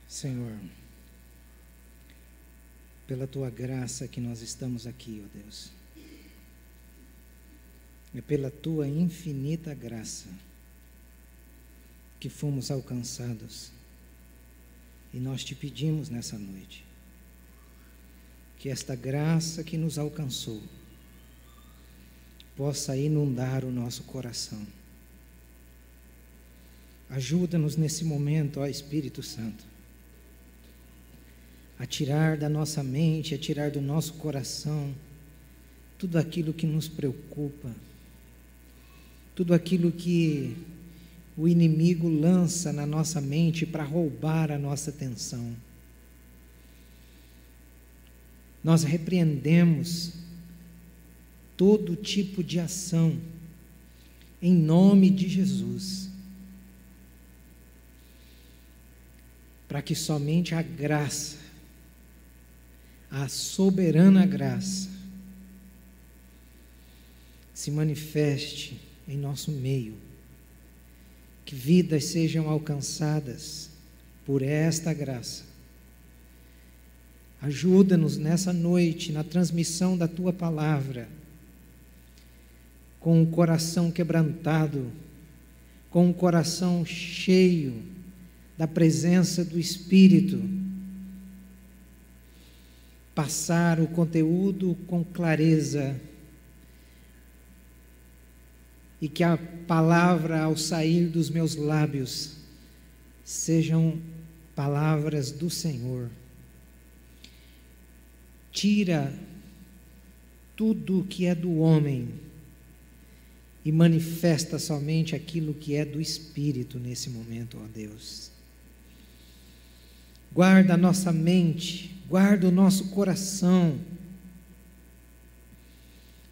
Senhor, pela Tua graça que nós estamos aqui, ó Deus. É pela Tua infinita graça que fomos alcançados. E nós te pedimos nessa noite que esta graça que nos alcançou possa inundar o nosso coração. Ajuda-nos nesse momento, ó Espírito Santo, a tirar da nossa mente, a tirar do nosso coração tudo aquilo que nos preocupa, tudo aquilo que o inimigo lança na nossa mente para roubar a nossa atenção. Nós repreendemos todo tipo de ação em nome de Jesus, para que somente a graça, a soberana graça, se manifeste em nosso meio, que vidas sejam alcançadas por esta graça. Ajuda-nos nessa noite, na transmissão da Tua palavra, com o coração quebrantado, com o coração cheio da presença do Espírito, passar o conteúdo com clareza, e que a palavra ao sair dos meus lábios sejam palavras do Senhor. Tira tudo que é do homem e manifesta somente aquilo que é do Espírito nesse momento, ó Deus. Guarda a nossa mente, guarda o nosso coração,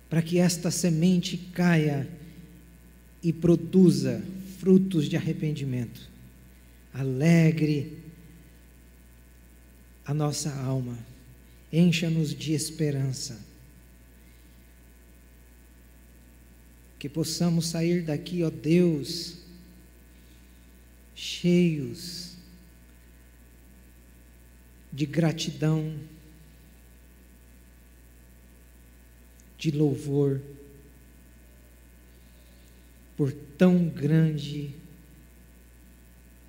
para que esta semente caia e produza frutos de arrependimento. Alegre a nossa alma, encha-nos de esperança. Que possamos sair daqui, ó Deus, cheios de gratidão, de louvor, por tão grande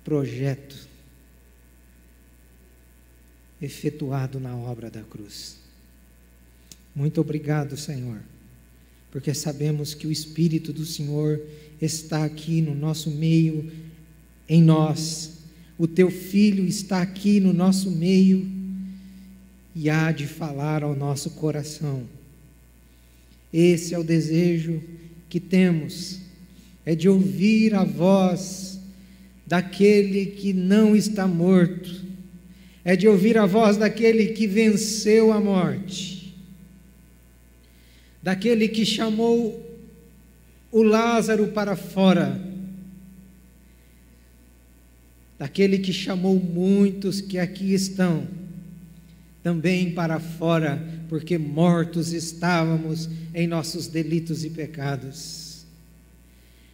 projeto efetuado na obra da cruz. Muito obrigado, Senhor, porque sabemos que o Espírito do Senhor está aqui no nosso meio, em nós. O Teu Filho está aqui no nosso meio e há de falar ao nosso coração. Esse é o desejo que temos, é de ouvir a voz daquele que não está morto, é de ouvir a voz daquele que venceu a morte, daquele que chamou o Lázaro para fora, daquele que chamou muitos que aqui estão também para fora, porque mortos estávamos em nossos delitos e pecados.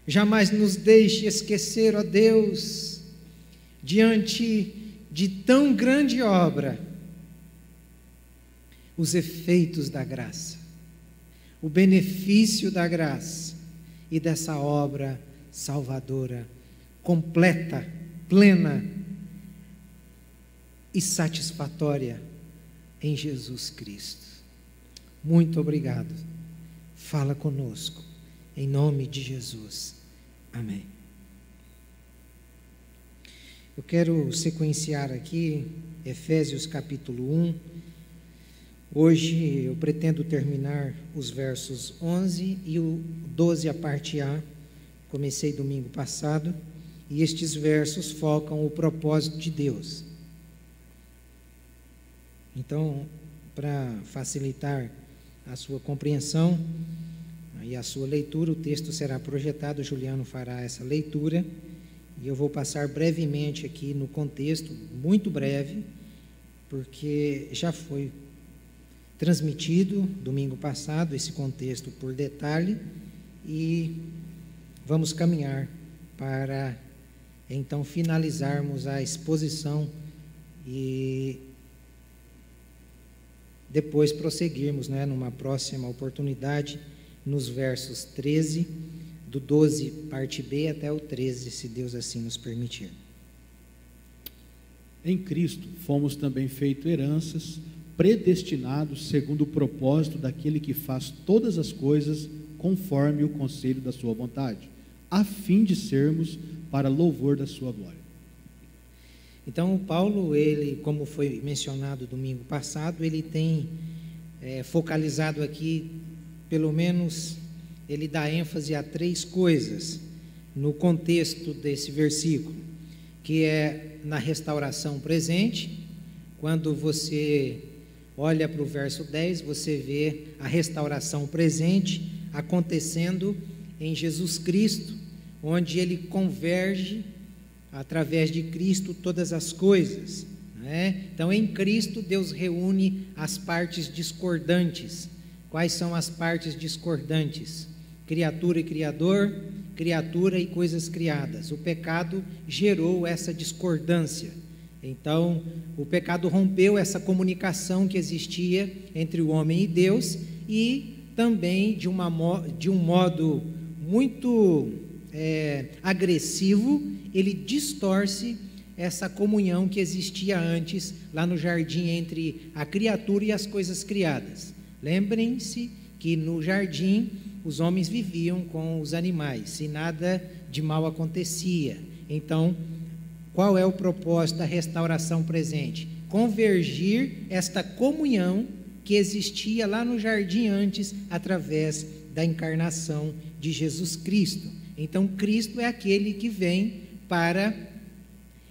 Jamais nos deixe esquecer, ó Deus, diante de tão grande obra, os efeitos da graça, o benefício da graça e dessa obra salvadora, completa, plena e satisfatória em Jesus Cristo. Muito obrigado. Fala conosco, em nome de Jesus. Amém. Eu quero sequenciar aqui Efésios capítulo 1. Hoje eu pretendo terminar os versos 11 e o 12, a parte A. Comecei domingo passado, e estes versos focam o propósito de Deus. Então, para facilitar a sua compreensão e a sua leitura, o texto será projetado, Juliano fará essa leitura, e eu vou passar brevemente aqui no contexto, muito breve, porque já foi transmitido domingo passado esse contexto por detalhe, e vamos caminhar para então finalizarmos a exposição e depois prosseguirmos, né, numa próxima oportunidade, nos versos 13, do 12, parte B, até o 13, se Deus assim nos permitir. Em Cristo fomos também feitos heranças, predestinados segundo o propósito daquele que faz todas as coisas conforme o conselho da sua vontade, a fim de sermos para louvor da sua glória. Então, Paulo, ele, como foi mencionado domingo passado, ele tem focalizado aqui, pelo menos, ele dá ênfase a 3 coisas no contexto desse versículo, que é na restauração presente. Quando você olha para o verso 10, você vê a restauração presente acontecendo em Jesus Cristo, onde ele converge através de Cristo todas as coisas, né? Então, em Cristo, Deus reúne as partes discordantes. Quais são as partes discordantes? Criatura e Criador, criatura e coisas criadas. O pecado gerou essa discordância. Então, o pecado rompeu essa comunicação que existia entre o homem e Deus, e também de um modo muito agressivo, ele distorce essa comunhão que existia antes lá no jardim entre a criatura e as coisas criadas. Lembrem-se que no jardim os homens viviam com os animais e nada de mal acontecia. Então, qual é o propósito da restauração presente? Convergir esta comunhão que existia lá no jardim antes, através da encarnação de Jesus Cristo. Então, Cristo é aquele que vem para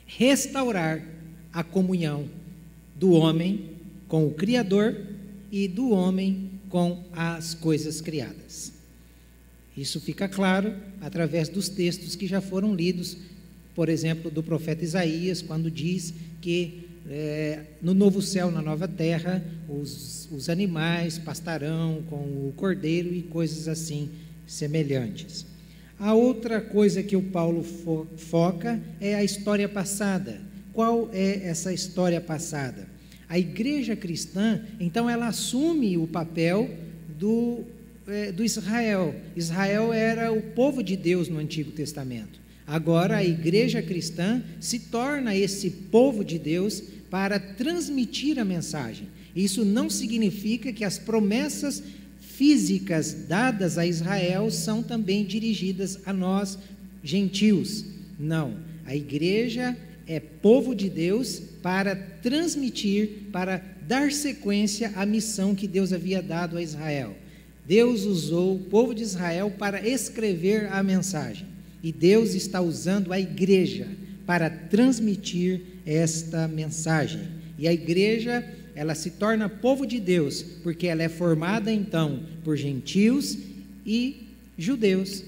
restaurar a comunhão do homem com o Criador e do homem com as coisas criadas. Isso fica claro através dos textos que já foram lidos, por exemplo, do profeta Isaías, quando diz que no novo céu, na nova terra, os animais pastarão com o cordeiro e coisas assim semelhantes. A outra coisa que o Paulo foca é a história passada. Qual é essa história passada? A igreja cristã, então, ela assume o papel do Israel. Israel era o povo de Deus no Antigo Testamento. Agora a igreja cristã se torna esse povo de Deus para transmitir a mensagem. Isso não significa que as promessas físicas dadas a Israel são também dirigidas a nós, gentios. Não, a igreja é povo de Deus para transmitir, para dar sequência à missão que Deus havia dado a Israel. Deus usou o povo de Israel para escrever a mensagem, e Deus está usando a igreja para transmitir esta mensagem. E a igreja, ela se torna povo de Deus, porque ela é formada então por gentios e judeus,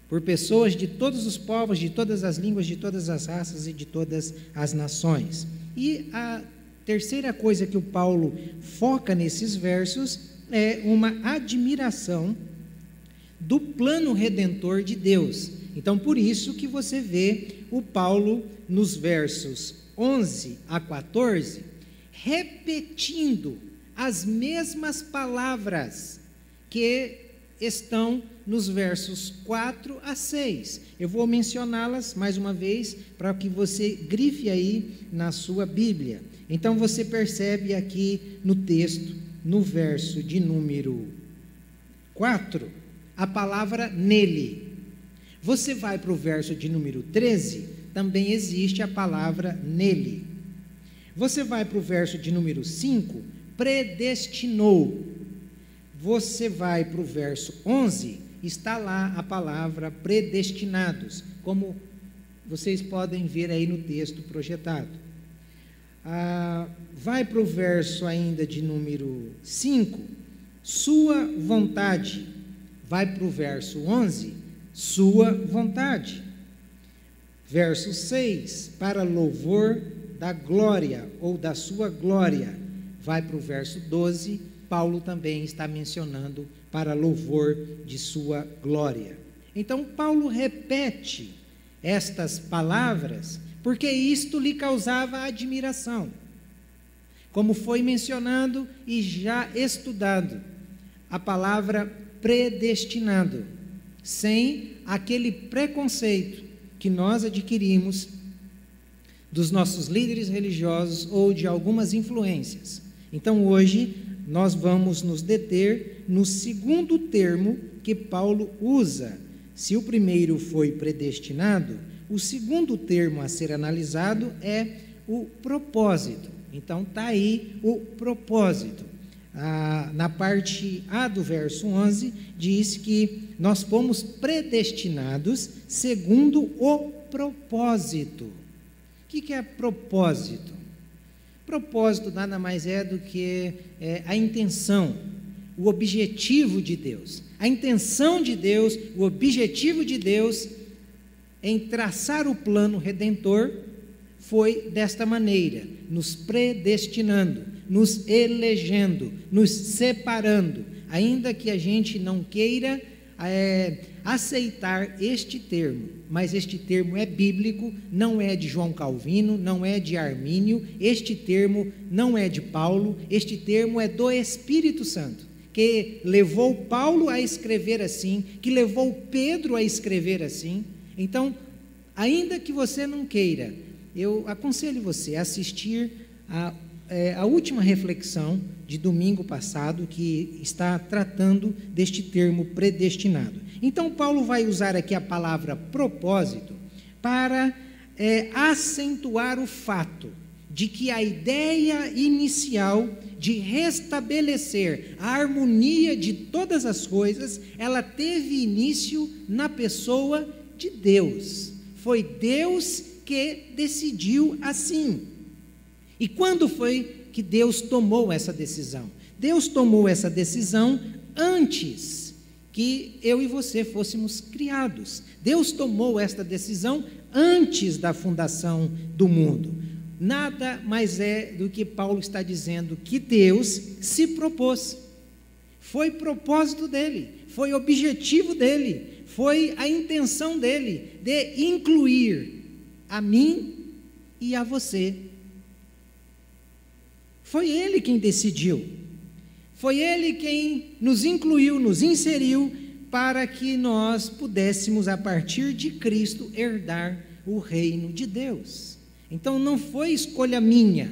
por pessoas de todos os povos, de todas as línguas, de todas as raças e de todas as nações. E a terceira coisa que o Paulo foca nesses versos é uma admiração do plano redentor de Deus. Então, por isso que você vê o Paulo nos versos 11 a 14, repetindo as mesmas palavras que estão nos versos 4 a 6. Eu vou mencioná-las mais uma vez para que você grife aí na sua Bíblia. Então você percebe aqui no texto, no verso de número 4, a palavra nele. Você vai para o verso de número 13, também existe a palavra nele. Você vai para o verso de número 5, predestinou. Você vai para o verso 11, está lá a palavra predestinados, como vocês podem ver aí no texto projetado. Vai para o verso ainda de número 5, sua vontade. Vai para o verso 11, sua vontade. Verso 6, para louvor da glória ou da sua glória. Vai para o verso 12, Paulo também está mencionando para louvor de sua glória. Então, Paulo repete estas palavras porque isto lhe causava admiração. Como foi mencionado e já estudado, a palavra predestinado, sem aquele preconceito que nós adquirimos dos nossos líderes religiosos ou de algumas influências. Então hoje nós vamos nos deter no segundo termo que Paulo usa. Se o primeiro foi predestinado, o segundo termo a ser analisado é o propósito. Então está aí o propósito. Na parte A do verso 11, diz que nós fomos predestinados segundo o propósito. O que é propósito? Propósito nada mais é do que a intenção, o objetivo de Deus. A intenção de Deus, o objetivo de Deus em traçar o plano redentor foi desta maneira, nos predestinando, nos elegendo, nos separando, ainda que a gente não queira aceitar este termo, mas este termo é bíblico, não é de João Calvino, não é de Armínio, este termo não é de Paulo, este termo é do Espírito Santo, que levou Paulo a escrever assim, que levou Pedro a escrever assim. Então, ainda que você não queira, eu aconselho você a assistir a última reflexão de domingo passado, que está tratando deste termo predestinado. Então, Paulo vai usar aqui a palavra propósito para acentuar o fato de que a ideia inicial de restabelecer a harmonia de todas as coisas, ela teve início na pessoa de Deus. Foi Deus que decidiu assim. E quando foi que Deus tomou essa decisão? Deus tomou essa decisão antes que eu e você fôssemos criados. Deus tomou esta decisão antes da fundação do mundo. Nada mais é do que Paulo está dizendo que Deus se propôs. Foi propósito dele, foi objetivo dele, foi a intenção dele de incluir a mim e a você. Foi Ele quem decidiu, foi Ele quem nos incluiu, nos inseriu, para que nós pudéssemos, a partir de Cristo, herdar o reino de Deus. Então não foi escolha minha,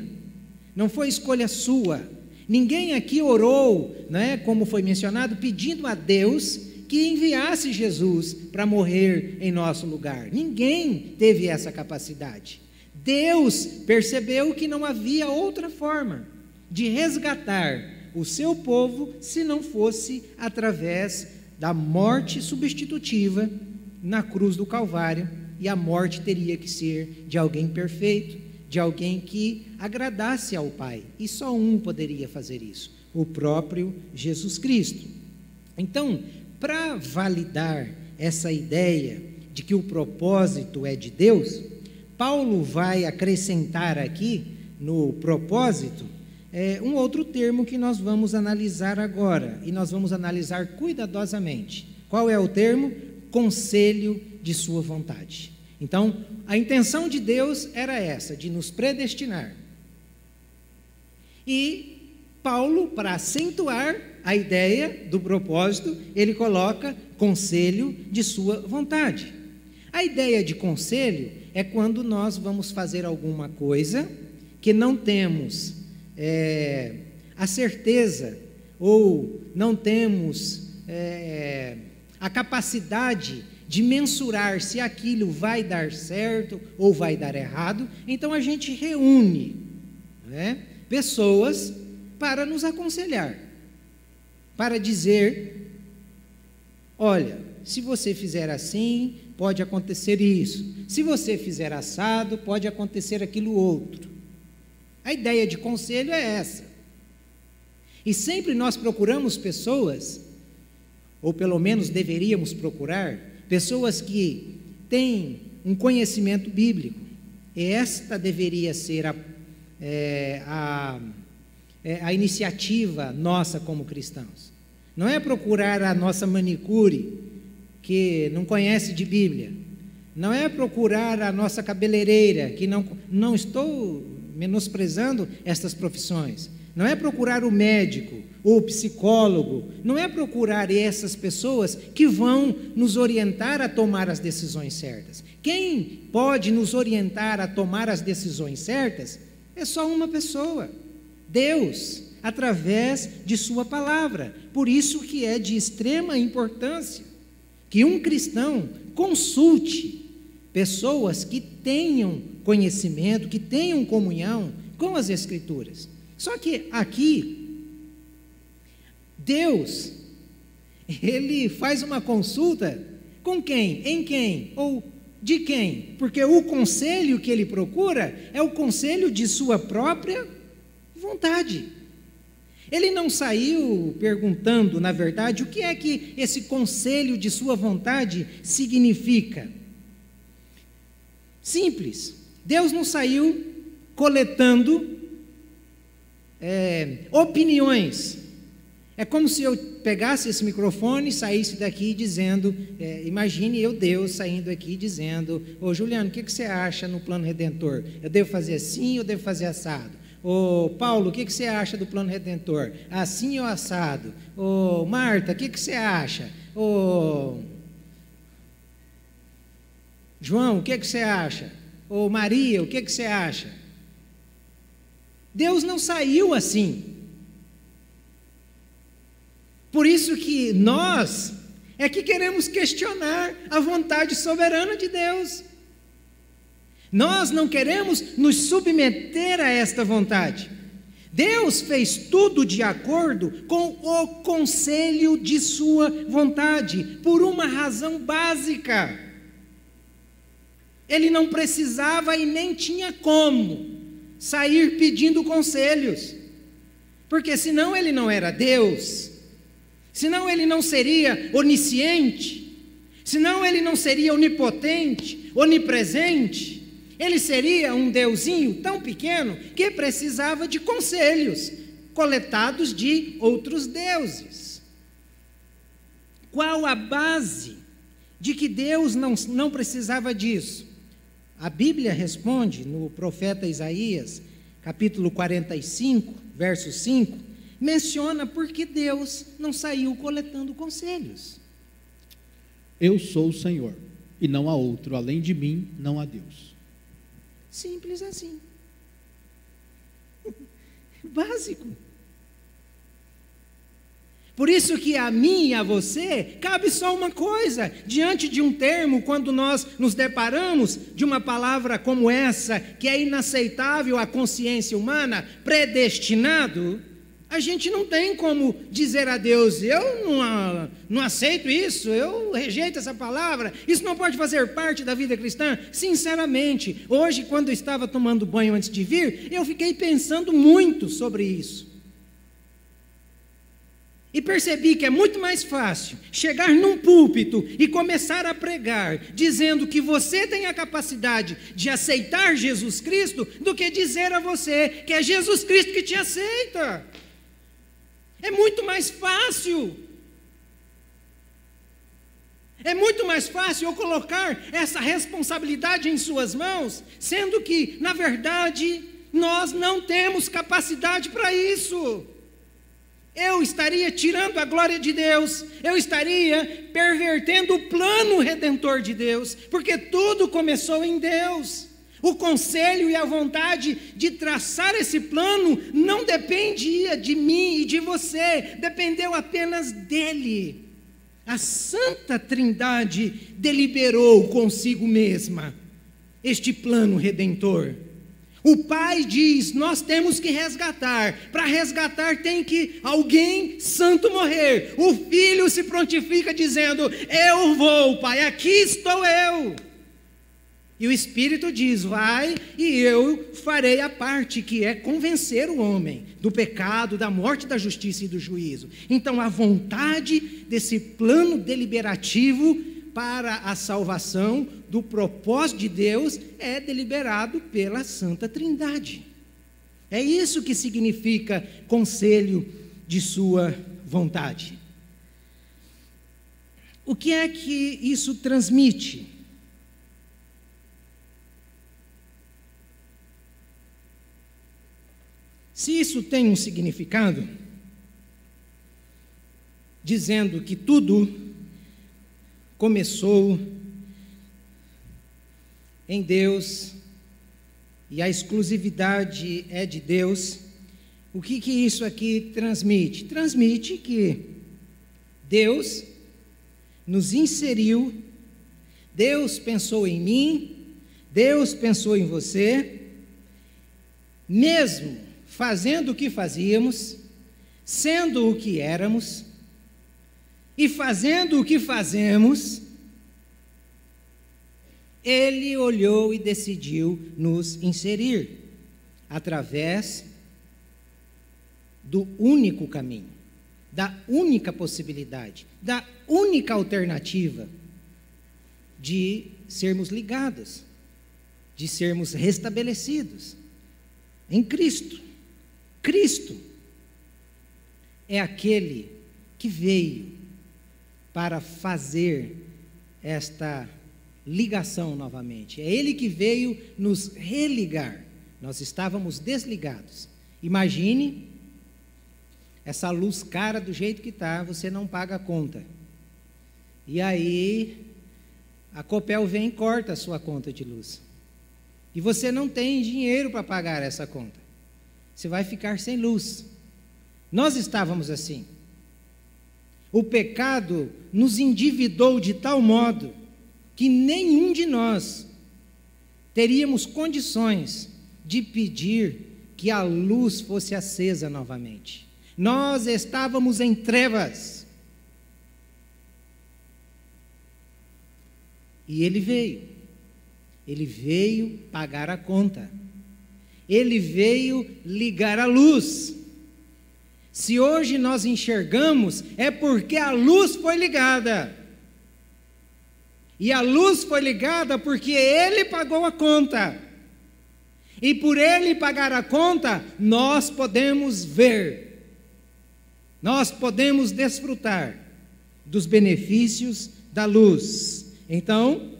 não foi escolha sua. Ninguém aqui orou, né, como foi mencionado, pedindo a Deus que enviasse Jesus para morrer em nosso lugar. Ninguém teve essa capacidade. Deus percebeu que não havia outra forma de resgatar o seu povo se não fosse através da morte substitutiva na cruz do Calvário, e a morte teria que ser de alguém perfeito, de alguém que agradasse ao Pai, e só um poderia fazer isso, o próprio Jesus Cristo. Então, para validar essa ideia de que o propósito é de Deus, Paulo vai acrescentar aqui no propósito um outro termo que nós vamos analisar agora, e nós vamos analisar cuidadosamente. Qual é o termo? Conselho de sua vontade. Então, a intenção de Deus era essa, de nos predestinar. E Paulo, para acentuar a ideia do propósito, ele coloca conselho de sua vontade. A ideia de conselho é quando nós vamos fazer alguma coisa que não temos a certeza, ou não temos a capacidade de mensurar se aquilo vai dar certo ou vai dar errado. Então a gente reúne, né, pessoas para nos aconselhar, para dizer: olha, se você fizer assim, pode acontecer isso, se você fizer assado, pode acontecer aquilo outro. A ideia de conselho é essa. E sempre nós procuramos pessoas, ou pelo menos deveríamos procurar, pessoas que têm um conhecimento bíblico. E esta deveria ser a iniciativa nossa como cristãos. Não é procurar a nossa manicure, que não conhece de Bíblia, não é procurar a nossa cabeleireira, que não estou menosprezando estas profissões, não é procurar o médico ou o psicólogo, não é procurar essas pessoas que vão nos orientar a tomar as decisões certas. Quem pode nos orientar a tomar as decisões certas é só uma pessoa, Deus, através de sua palavra. Por isso que é de extrema importância que um cristão consulte pessoas que tenham conhecimento, que tenham comunhão com as Escrituras. Só que aqui, Deus, Ele faz uma consulta com quem? Em quem? Ou de quem? Porque o conselho que Ele procura é o conselho de sua própria vontade. Ele não saiu perguntando, na verdade, o que é que esse conselho de sua vontade significa. Simples. Deus não saiu coletando opiniões. É como se eu pegasse esse microfone e saísse daqui dizendo, imagine eu, Deus, saindo aqui dizendo, ô Juliano, o que você acha no plano redentor? Eu devo fazer assim ou devo fazer assado? Ô Paulo, o que você acha do plano redentor? Assim ou assado? Ô Marta, o que você acha? Ô João, o que você acha? Ô Maria, o que você acha? Deus não saiu assim. Por isso que nós é que queremos questionar a vontade soberana de Deus. Nós não queremos nos submeter a esta vontade. Deus fez tudo de acordo com o conselho de sua vontade, por uma razão básica. Ele não precisava e nem tinha como sair pedindo conselhos, porque senão ele não era Deus, senão ele não seria onisciente, senão ele não seria onipotente, onipresente. Ele seria um deusinho tão pequeno que precisava de conselhos coletados de outros deuses. Qual a base de que Deus não precisava disso? A Bíblia responde no profeta Isaías, capítulo 45, verso 5, menciona porque Deus não saiu coletando conselhos. Eu sou o Senhor, e não há outro, além de mim não há Deus. Simples assim. Básico. Por isso que a mim e a você cabe só uma coisa, diante de um termo, quando nós nos deparamos de uma palavra como essa, que é inaceitável à consciência humana, predestinado, a gente não tem como dizer a Deus, eu não aceito isso, eu rejeito essa palavra, isso não pode fazer parte da vida cristã. Sinceramente, hoje quando eu estava tomando banho antes de vir, eu fiquei pensando muito sobre isso. E percebi que é muito mais fácil chegar num púlpito e começar a pregar, dizendo que você tem a capacidade de aceitar Jesus Cristo, do que dizer a você que é Jesus Cristo que te aceita. É muito mais fácil. É muito mais fácil eu colocar essa responsabilidade em suas mãos, sendo que, na verdade, nós não temos capacidade para isso. Eu estaria tirando a glória de Deus, eu estaria pervertendo o plano redentor de Deus, porque tudo começou em Deus. O conselho e a vontade de traçar esse plano não dependia de mim e de você, dependeu apenas dele. A Santa Trindade deliberou consigo mesma este plano redentor. O Pai diz, nós temos que resgatar. Para resgatar tem que alguém santo morrer. O Filho se prontifica dizendo, eu vou, Pai, aqui estou eu. E o Espírito diz, vai e eu farei a parte que é convencer o homem do pecado, da morte, da justiça e do juízo. Então a vontade desse plano deliberativo para a salvação do propósito de Deus é deliberado pela Santa Trindade. É isso que significa conselho de sua vontade. O que é que isso transmite? Se isso tem um significado, dizendo que tudo começou em Deus e a exclusividade é de Deus, o que isso aqui transmite? Transmite que Deus nos inseriu, Deus pensou em mim, Deus pensou em você, mesmo fazendo o que fazíamos, sendo o que éramos e fazendo o que fazemos, Ele olhou e decidiu nos inserir através do único caminho, da única possibilidade, da única alternativa de sermos ligados, de sermos restabelecidos em Cristo. Cristo é aquele que veio para fazer esta ligação novamente. É Ele que veio nos religar. Nós estávamos desligados. Imagine essa luz cara do jeito que está, você não paga a conta. E aí a Copel vem e corta a sua conta de luz. E você não tem dinheiro para pagar essa conta. Você vai ficar sem luz. Nós estávamos assim. O pecado nos endividou de tal modo que nenhum de nós teríamos condições de pedir que a luz fosse acesa novamente. Nós estávamos em trevas. E Ele veio pagar a conta. Ele veio ligar a luz. Se hoje nós enxergamos, é porque a luz foi ligada. E a luz foi ligada porque Ele pagou a conta. E por Ele pagar a conta, nós podemos ver, nós podemos desfrutar dos benefícios da luz. Então,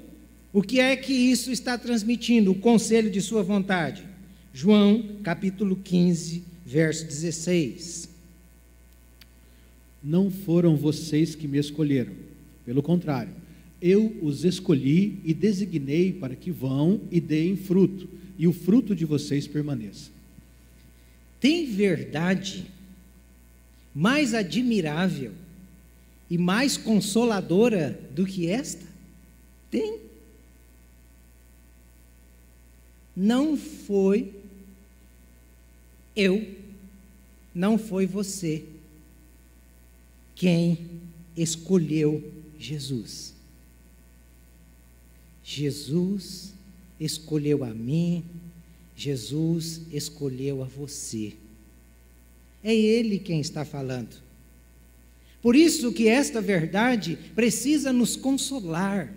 o que é que isso está transmitindo? O conselho de sua vontade. João, capítulo 15, verso 16. Não foram vocês que me escolheram, pelo contrário, eu os escolhi e designei para que vão e deem fruto, e o fruto de vocês permaneça. Tem verdade mais admirável e mais consoladora do que esta? Tem. Não foi eu, não foi você quem escolheu Jesus. Jesus escolheu a mim, Jesus escolheu a você. É Ele quem está falando. Por isso que esta verdade precisa nos consolar.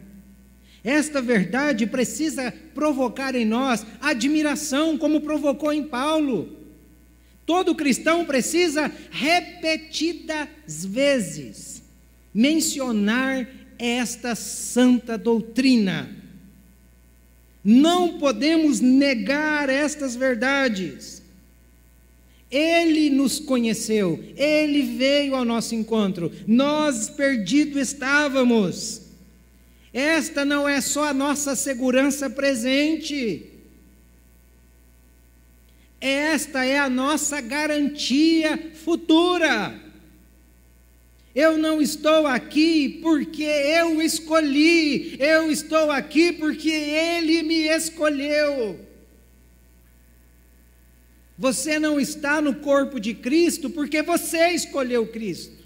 Esta verdade precisa provocar em nós admiração, como provocou em Paulo. Todo cristão precisa repetidas vezes mencionar esta santa doutrina. Não podemos negar estas verdades. Ele nos conheceu, Ele veio ao nosso encontro, nós perdidos estávamos. Esta não é só a nossa segurança presente, esta é a nossa garantia futura. Eu não estou aqui porque eu escolhi, eu estou aqui porque Ele me escolheu. Você não está no corpo de Cristo porque você escolheu Cristo.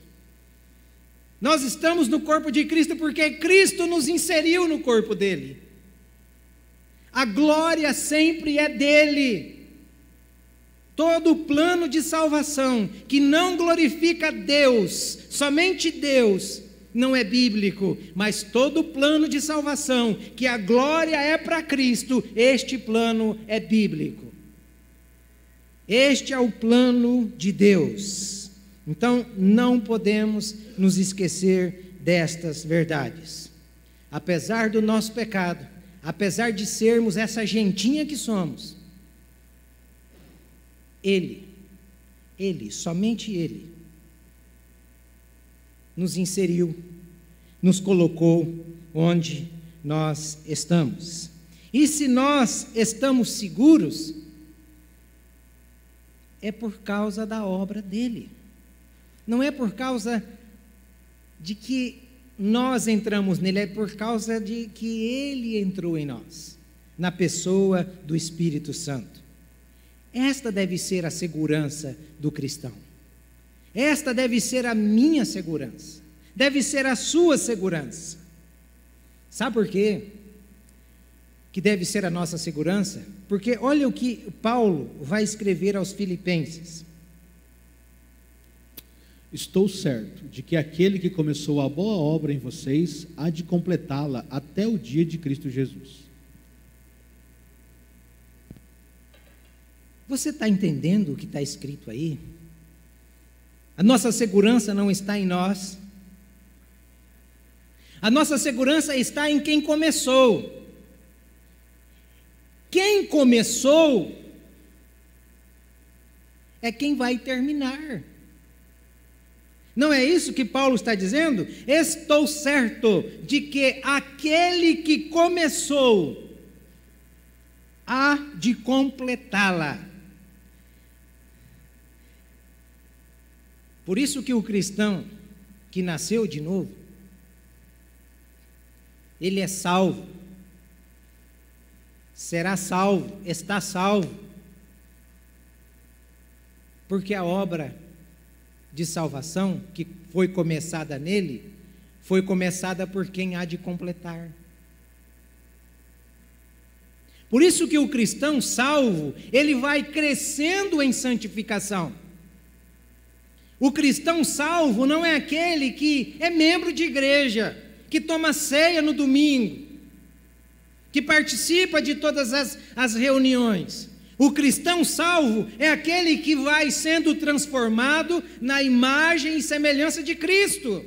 Nós estamos no corpo de Cristo porque Cristo nos inseriu no corpo dele. A glória sempre é dele. Todo o plano de salvação que não glorifica Deus, somente Deus, não é bíblico, mas todo o plano de salvação que a glória é para Cristo, este plano é bíblico. Este é o plano de Deus. Então, não podemos nos esquecer destas verdades. Apesar do nosso pecado, apesar de sermos essa gentinha que somos, Ele Ele, somente Ele, nos inseriu, nos colocou onde nós estamos. E se nós estamos seguros, é por causa da obra dele. Não é por causa de que nós entramos nele, é por causa de que ele entrou em nós, na pessoa do Espírito Santo. Esta deve ser a segurança do cristão. Esta deve ser a minha segurança. Deve ser a sua segurança. Sabe por quê? Que deve ser a nossa segurança? Porque olha o que Paulo vai escrever aos Filipenses. Estou certo de que aquele que começou a boa obra em vocês há de completá-la até o dia de Cristo Jesus. Você está entendendo o que está escrito aí? A nossa segurança não está em nós. A nossa segurança está em quem começou. Quem começou é quem vai terminar. Não é isso que Paulo está dizendo? Estou certo de que aquele que começou há de completá-la. Por isso que o cristão que nasceu de novo, ele é salvo, será salvo, está salvo, porque a obra de salvação que foi começada nele, foi começada por quem há de completar. Por isso que o cristão salvo, ele vai crescendo em santificação. O cristão salvo não é aquele que é membro de igreja, que toma ceia no domingo, que participa de todas as reuniões. O cristão salvo é aquele que vai sendo transformado na imagem e semelhança de Cristo.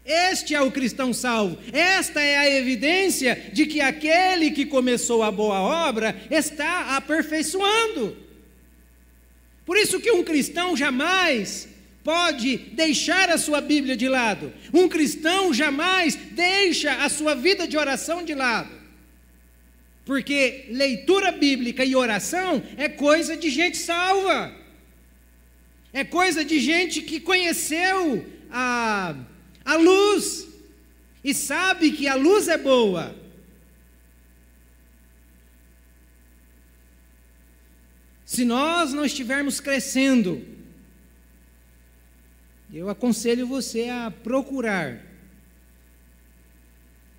Este é o cristão salvo. Esta é a evidência de que aquele que começou a boa obra está aperfeiçoando. Por isso que um cristão jamais pode deixar a sua Bíblia de lado. Um cristão jamais deixa a sua vida de oração de lado. Porque leitura bíblica e oração é coisa de gente salva. É coisa de gente que conheceu a luz e sabe que a luz é boa. Se nós não estivermos crescendo, eu aconselho você a procurar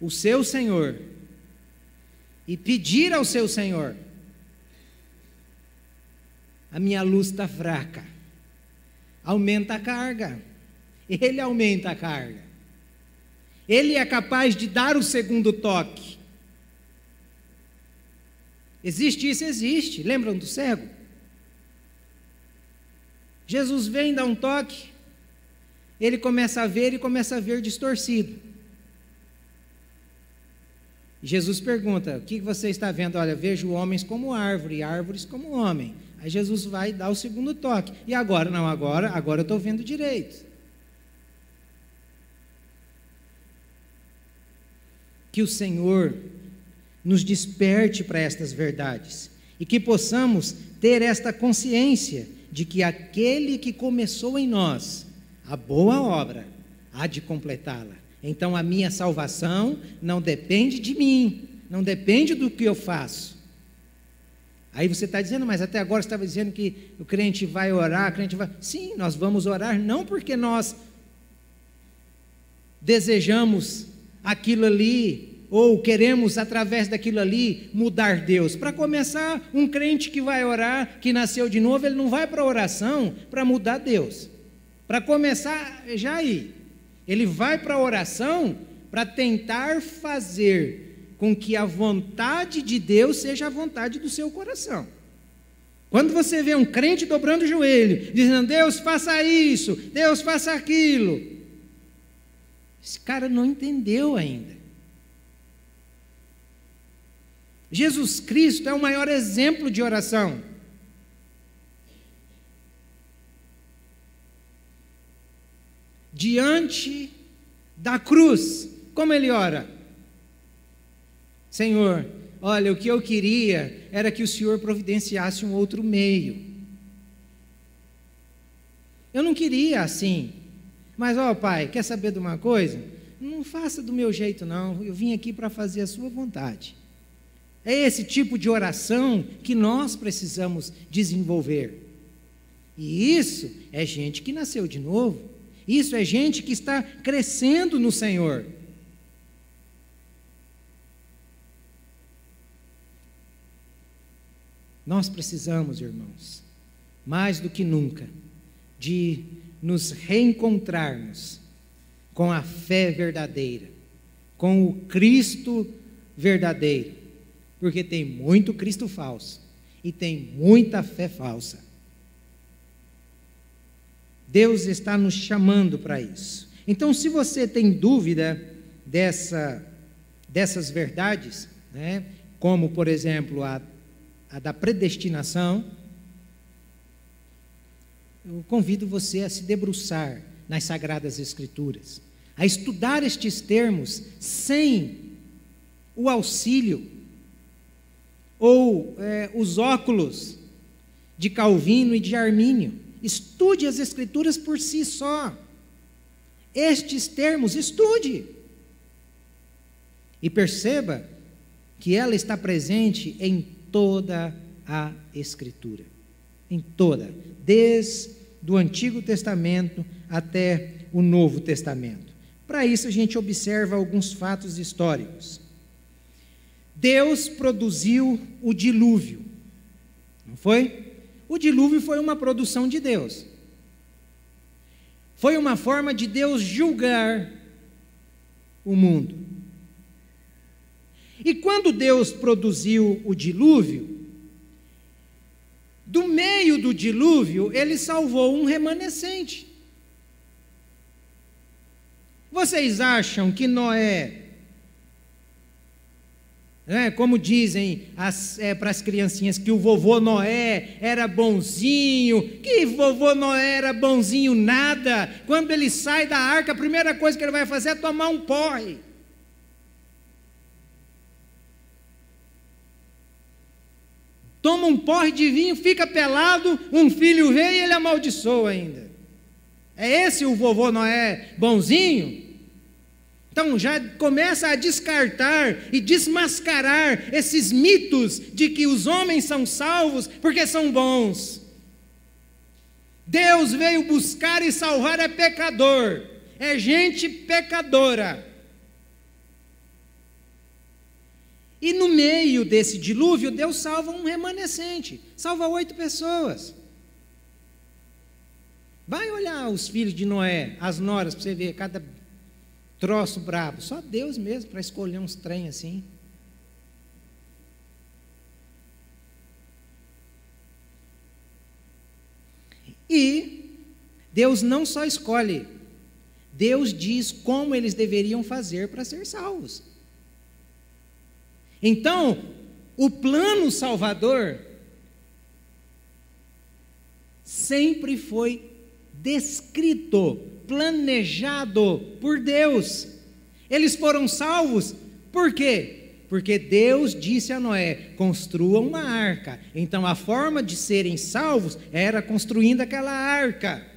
o seu Senhor e pedir ao seu Senhor: a minha luz está fraca, aumenta a carga. Ele aumenta a carga. Ele é capaz de dar o segundo toque. Existe isso? Existe. Lembram do cego? Jesus vem dar um toque, ele começa a ver e começa a ver distorcido. Jesus pergunta: o que você está vendo? Olha, vejo homens como árvore, árvores como homem. Aí Jesus vai dar o segundo toque. E agora? Não, agora eu estou vendo direito. Que o Senhor nos desperte para estas verdades e que possamos ter esta consciência de que aquele que começou em nós a boa obra há de completá-la. Então a minha salvação não depende de mim, não depende do que eu faço. Aí você está dizendo: mas até agora você estava dizendo que o crente vai orar, Sim, nós vamos orar não porque nós desejamos aquilo ali, ou queremos através daquilo ali mudar Deus. Para começar, um crente que vai orar, que nasceu de novo, ele não vai para a oração para mudar Deus. Para começar, já aí, ele vai para a oração para tentar fazer com que a vontade de Deus seja a vontade do seu coração. Quando você vê um crente dobrando o joelho, dizendo: Deus faça isso, Deus faça aquilo, esse cara não entendeu ainda. Jesus Cristo é o maior exemplo de oração. diante da cruz, como ele ora? Senhor, olha, o que eu queria era que o Senhor providenciasse um outro meio. Eu não queria assim, mas Pai, quer saber de uma coisa? Não faça do meu jeito não, eu vim aqui para fazer a sua vontade. É esse tipo de oração que nós precisamos desenvolver. E isso é gente que nasceu de novo, isso é gente que está crescendo no Senhor. Nós precisamos, irmãos, mais do que nunca, de nos reencontrarmos com a fé verdadeira, com o Cristo verdadeiro, porque tem muito Cristo falso e tem muita fé falsa. Deus está nos chamando para isso. Então, se você tem dúvida dessas verdades, né, como, por exemplo, a da predestinação, eu convido você a se debruçar nas Sagradas Escrituras, a estudar estes termos sem o auxílio ou os óculos de Calvino e de Armínio. Estude as Escrituras por si só. Estes termos, estude. E perceba que ela está presente em toda a Escritura. Em toda. Desde o Antigo Testamento até o Novo Testamento. Para isso a gente observa alguns fatos históricos. Deus produziu o dilúvio. Não foi? O dilúvio foi uma produção de Deus. Foi uma forma de Deus julgar o mundo. E quando Deus produziu o dilúvio, do meio do dilúvio, Ele salvou um remanescente. Vocês acham que Noé, como dizem para as criancinhas, que o vovô Noé era bonzinho? Que vovô Noé era bonzinho nada. Quando ele sai da arca, a primeira coisa que ele vai fazer é tomar um porre. Toma um porre de vinho, fica pelado, um filho vê e ele amaldiçoa ainda. É esse o vovô Noé bonzinho? Então já começa a descartar e desmascarar esses mitos de que os homens são salvos porque são bons. Deus veio buscar e salvar é pecador, é gente pecadora. E no meio desse dilúvio, Deus salva um remanescente, salva 8 pessoas. Vai olhar os filhos de Noé, as noras, para você ver cada troço brabo. Só Deus mesmo para escolher uns trem assim. E Deus não só escolhe, Deus diz como eles deveriam fazer para ser salvos. Então, o plano salvador sempre foi descrito, planejado por Deus. Eles foram salvos, por quê? Porque Deus disse a Noé: construa uma arca. Então a forma de serem salvos era construindo aquela arca.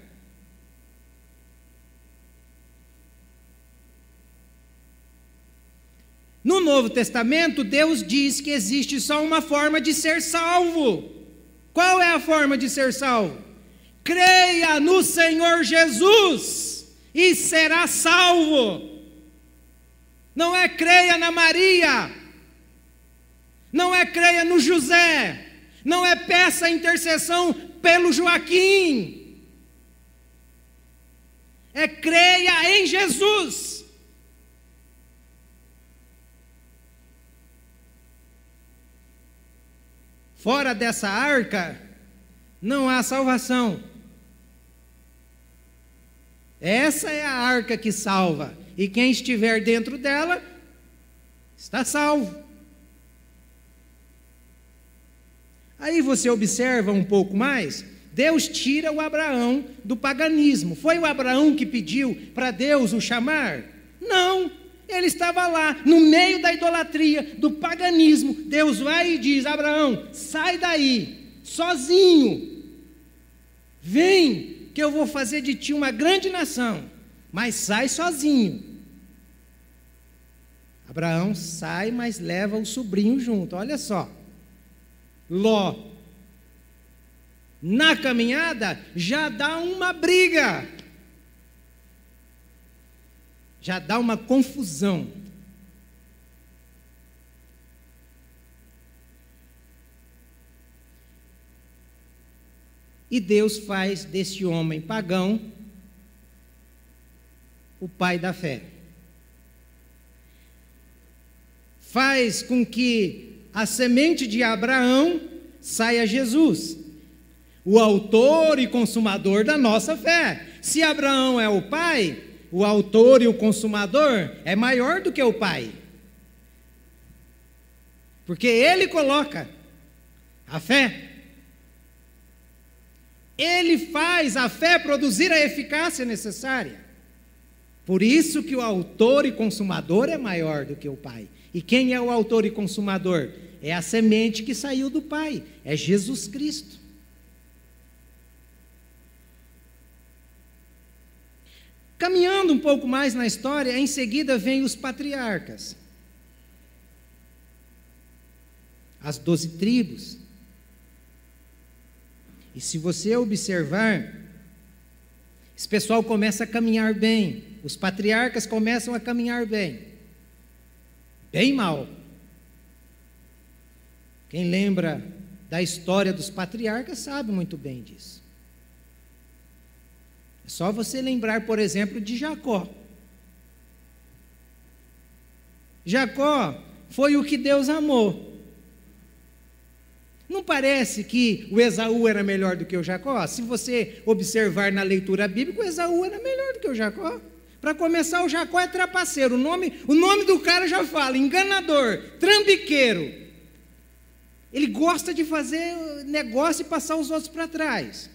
No Novo Testamento, Deus diz que existe só uma forma de ser salvo. Qual é a forma de ser salvo? Creia no Senhor Jesus e será salvo. Não é creia na Maria, não é creia no José, não é peça a intercessão pelo Joaquim, é creia em Jesus. Fora dessa arca, não há salvação. Essa é a arca que salva, e quem estiver dentro dela, está salvo. Aí você observa um pouco mais, Deus tira o Abraão do paganismo. Foi o Abraão que pediu para Deus o chamar? Não, ele estava lá, no meio da idolatria, do paganismo. Deus vai e diz: Abraão, sai daí, sozinho, vem, que eu vou fazer de ti uma grande nação, mas sai sozinho. Abraão sai, mas leva o sobrinho junto. Olha só, Ló, na caminhada, já dá uma briga, já dá uma confusão. E Deus faz desse homem pagão o pai da fé. Faz com que a semente de Abraão saia Jesus, o autor e consumador da nossa fé. Se Abraão é o pai, o autor e o consumador é maior do que o pai, porque ele coloca a fé, ele faz a fé produzir a eficácia necessária. Por isso que o autor e consumador é maior do que o pai. E quem é o autor e consumador? É a semente que saiu do pai, é Jesus Cristo. Caminhando um pouco mais na história, em seguida vem os patriarcas, as 12 tribos. E se você observar, esse pessoal começa a caminhar bem, os patriarcas começam a caminhar bem mal. Quem lembra da história dos patriarcas sabe muito bem disso. É só você lembrar, por exemplo, de Jacó. Jacó foi o que Deus amou. Não parece que o Esaú era melhor do que o Jacó? Se você observar na leitura bíblica, o Esaú era melhor do que o Jacó. Para começar, o Jacó é trapaceiro. O nome do cara já fala: enganador, trambiqueiro. Ele gosta de fazer negócio e passar os outros para trás.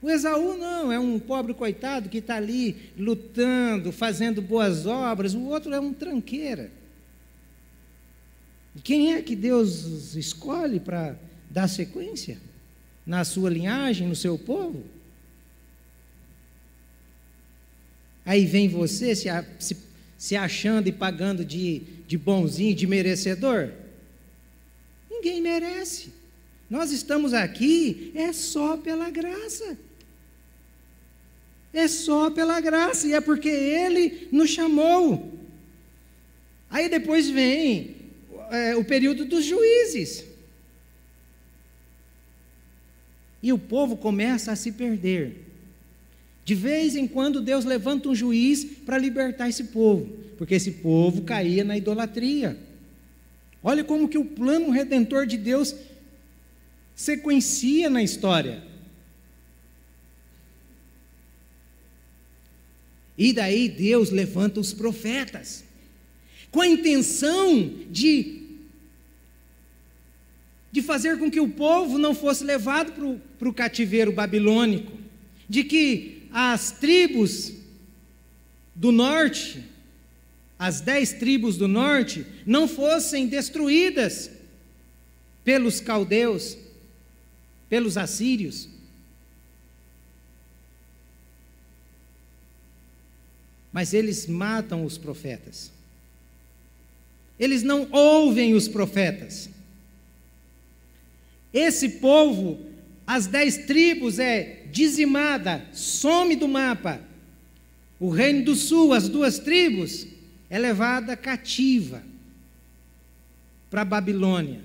O Esaú não, é um pobre coitado que está ali lutando, fazendo boas obras. O outro é um tranqueira. E quem é que Deus escolhe para dar sequência na sua linhagem, no seu povo? Aí vem você se achando e pagando de bonzinho, de merecedor. Ninguém merece. Nós estamos aqui é só pela graça. É só pela graça, e é porque Ele nos chamou. Aí depois vem o período dos juízes. E o povo começa a se perder. De vez em quando Deus levanta um juiz para libertar esse povo, porque esse povo caía na idolatria. Olha como que o plano redentor de Deus sequencia na história. E daí Deus levanta os profetas, com a intenção de fazer com que o povo não fosse levado para o cativeiro babilônico, de que as tribos do norte, as 10 tribos do norte, não fossem destruídas pelos caldeus, pelos assírios. Mas eles matam os profetas. Eles não ouvem os profetas. Esse povo, as 10 tribos é dizimada, some do mapa. O reino do sul, as 2 tribos, é levada cativa para a Babilônia.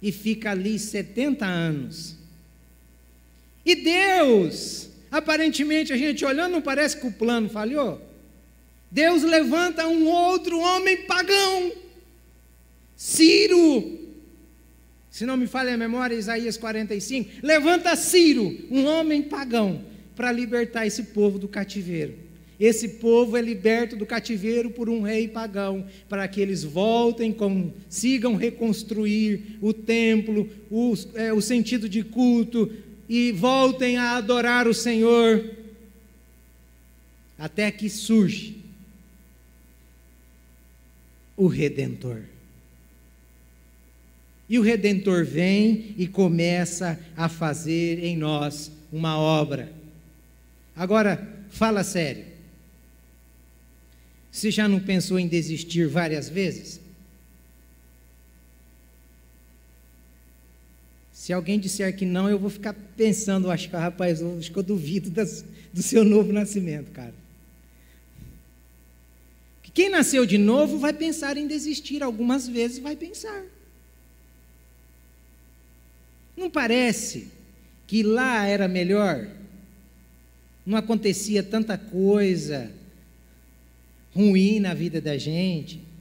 E fica ali 70 anos. E Deus, aparentemente a gente olhando, não parece que o plano falhou? Deus levanta um outro homem pagão, Ciro. Se não me falha a memória, Isaías 45, levanta Ciro, um homem pagão, para libertar esse povo do cativeiro. Esse povo é liberto do cativeiro por um rei pagão, para que eles voltem, consigam reconstruir o templo, o sentido de culto, e voltem a adorar o Senhor, até que surge o Redentor. E o Redentor vem e começa a fazer em nós uma obra. Agora, fala sério. Você já não pensou em desistir várias vezes? Se alguém disser que não, eu vou ficar pensando, acho que eu duvido do seu novo nascimento, cara. Quem nasceu de novo vai pensar em desistir, algumas vezes vai pensar. Não parece que lá era melhor? Não acontecia tanta coisa ruim na vida da gente?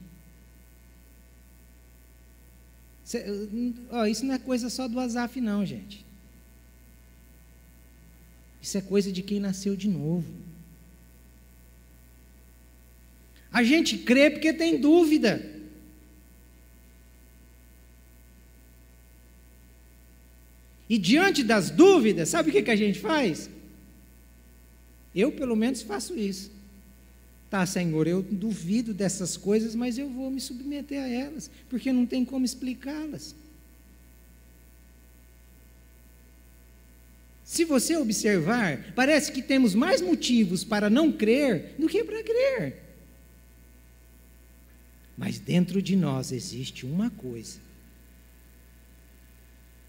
Isso não é coisa só do Asaf não, gente. Isso é coisa de quem nasceu de novo. A gente crê porque tem dúvida. E diante das dúvidas, sabe o que a gente faz? Eu, pelo menos, faço isso. Tá, Senhor, eu duvido dessas coisas, mas eu vou me submeter a elas, porque não tem como explicá-las. Se você observar, parece que temos mais motivos para não crer do que para crer. Mas dentro de nós existe uma coisa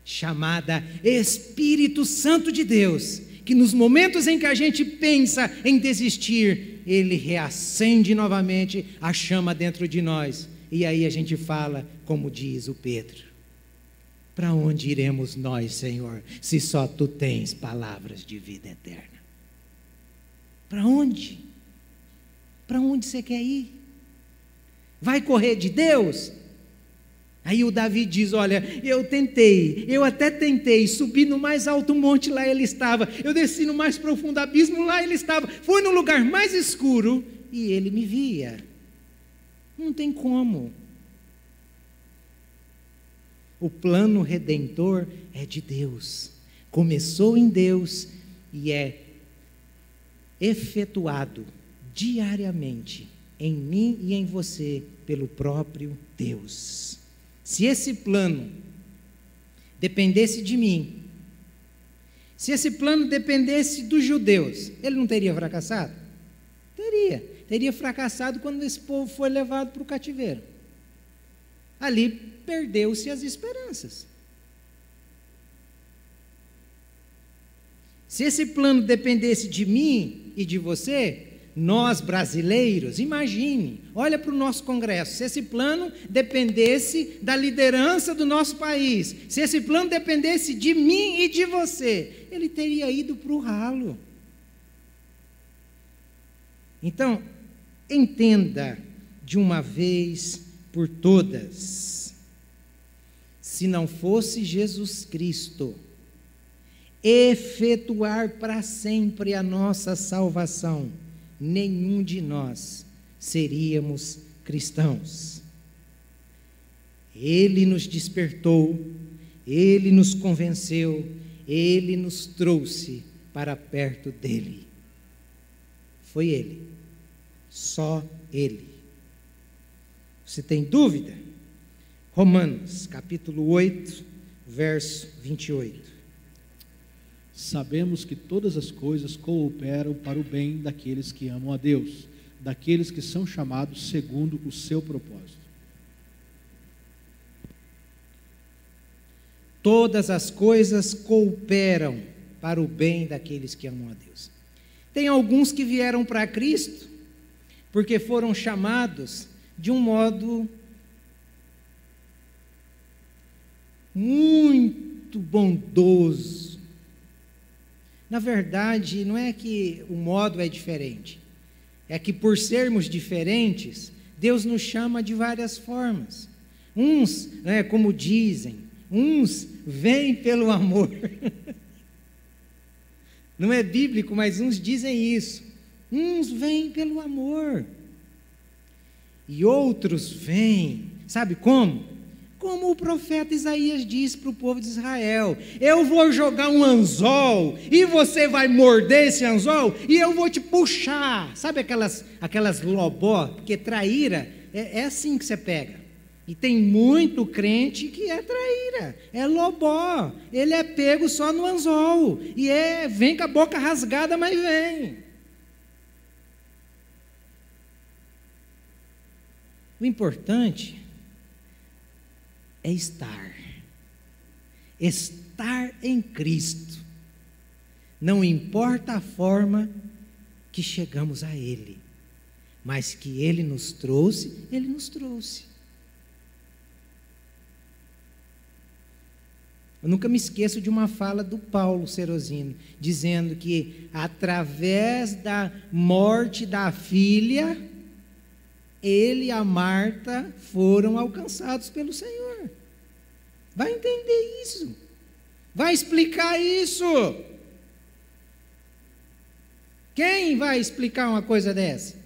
chamada Espírito Santo de Deus, que nos momentos em que a gente pensa em desistir, ele reacende novamente a chama dentro de nós, e aí a gente fala, como diz o Pedro: para onde iremos nós, Senhor, se só tu tens palavras de vida eterna? Para onde? Para onde você quer ir? Vai correr de Deus? Aí o Davi diz: olha, eu até tentei, subi no mais alto monte, lá ele estava, eu desci no mais profundo abismo, lá ele estava, fui no lugar mais escuro, e ele me via. Não tem como. O plano redentor é de Deus, começou em Deus e é efetuado diariamente em mim e em você pelo próprio Deus. Se esse plano dependesse de mim, se esse plano dependesse dos judeus, ele não teria fracassado? Teria fracassado quando esse povo foi levado para o cativeiro. Ali perdeu-se as esperanças. Se esse plano dependesse de mim e de você, nós brasileiros, imagine, olha para o nosso Congresso, se esse plano dependesse da liderança do nosso país, se esse plano dependesse de mim e de você, ele teria ido para o ralo. Então, entenda de uma vez por todas, se não fosse Jesus Cristo efetuar para sempre a nossa salvação, nenhum de nós seríamos cristãos. Ele nos despertou, Ele nos convenceu, Ele nos trouxe para perto dEle. Foi Ele, só Ele. Você tem dúvida? Romanos, capítulo 8, verso 28. Sabemos que todas as coisas cooperam para o bem daqueles que amam a Deus, daqueles que são chamados segundo o seu propósito. Todas as coisas cooperam para o bem daqueles que amam a Deus. Tem alguns que vieram para Cristo porque foram chamados de um modo muito bondoso. Na verdade, não é que o modo é diferente, é que por sermos diferentes, Deus nos chama de várias formas. Uns, como dizem, uns vêm pelo amor. Não é bíblico, mas uns dizem isso. Uns vêm pelo amor. E outros vêm, sabe como? Como o profeta Isaías disse para o povo de Israel: eu vou jogar um anzol, e você vai morder esse anzol, e eu vou te puxar. Sabe aquelas lobó? Porque traíra é assim que você pega. E tem muito crente que é traíra, é lobó. Ele é pego só no anzol, e vem com a boca rasgada, mas vem. O importante é estar em Cristo. Não importa a forma que chegamos a Ele, mas que Ele nos trouxe, Ele nos trouxe. Eu nunca me esqueço de uma fala do Paulo Serosino, dizendo que através da morte da filha, ele e a Marta foram alcançados pelo Senhor. Vai entender isso. Vai explicar isso. Quem vai explicar uma coisa dessa?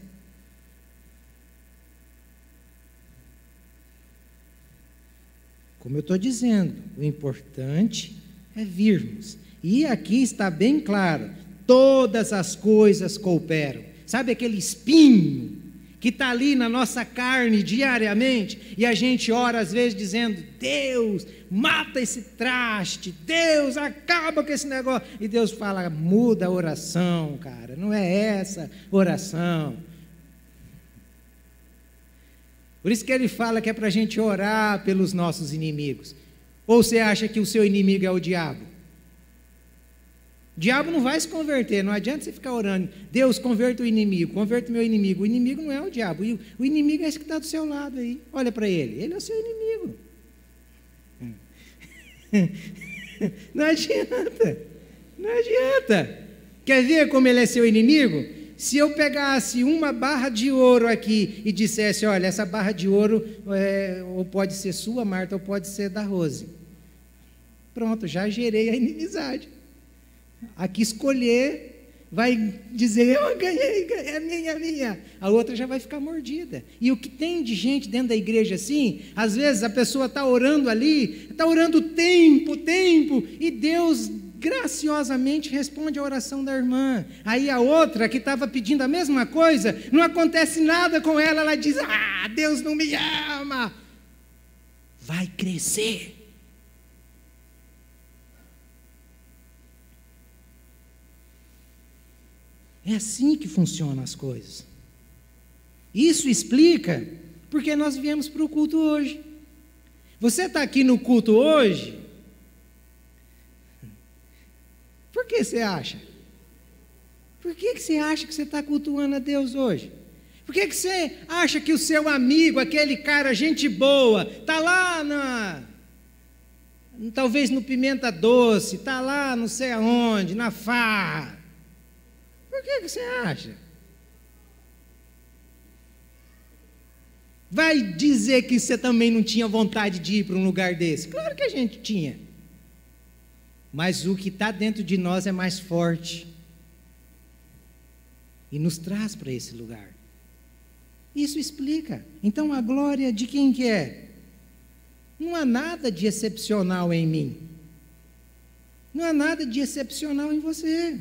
Como eu estou dizendo, o importante é virmos. E aqui está bem claro: todas as coisas cooperam. Sabe aquele espinho que está ali na nossa carne diariamente, e a gente ora às vezes dizendo: Deus, mata esse traste, Deus, acaba com esse negócio, e Deus fala: muda a oração, cara, não é essa oração. Por isso que ele fala que é para a gente orar pelos nossos inimigos. Ou você acha que o seu inimigo é o diabo? O diabo não vai se converter, não adianta você ficar orando: Deus, converta o inimigo, converta o meu inimigo. O inimigo não é o diabo, o inimigo é esse que está do seu lado aí. Olha para ele é o seu inimigo. Não adianta, não adianta. Quer ver como ele é seu inimigo? Se eu pegasse uma barra de ouro aqui e dissesse: olha, essa barra de ouro ou pode ser sua, Marta, ou pode ser da Rose. Pronto, já gerei a inimizade. Aqui escolher, vai dizer: eu ganhei, é minha. A outra já vai ficar mordida. E o que tem de gente dentro da igreja assim, às vezes a pessoa está orando ali, está orando tempo, e Deus graciosamente responde a oração da irmã. Aí a outra que estava pedindo a mesma coisa, não acontece nada com ela, ela diz: ah, Deus não me ama. Vai crescer. É assim que funcionam as coisas. Isso explica porque nós viemos para o culto hoje. Você está aqui no culto hoje, por que você acha? Por que você acha que você está cultuando a Deus hoje? Por que você acha que o seu amigo, aquele cara, gente boa, está lá talvez no Pimenta Doce, está lá não sei aonde, na farra? Por que você acha? Vai dizer que você também não tinha vontade de ir para um lugar desse? Claro que a gente tinha. Mas o que está dentro de nós é mais forte e nos traz para esse lugar. Isso explica. Então a glória de quem que é? Não há nada de excepcional em mim. Não há nada de excepcional em você.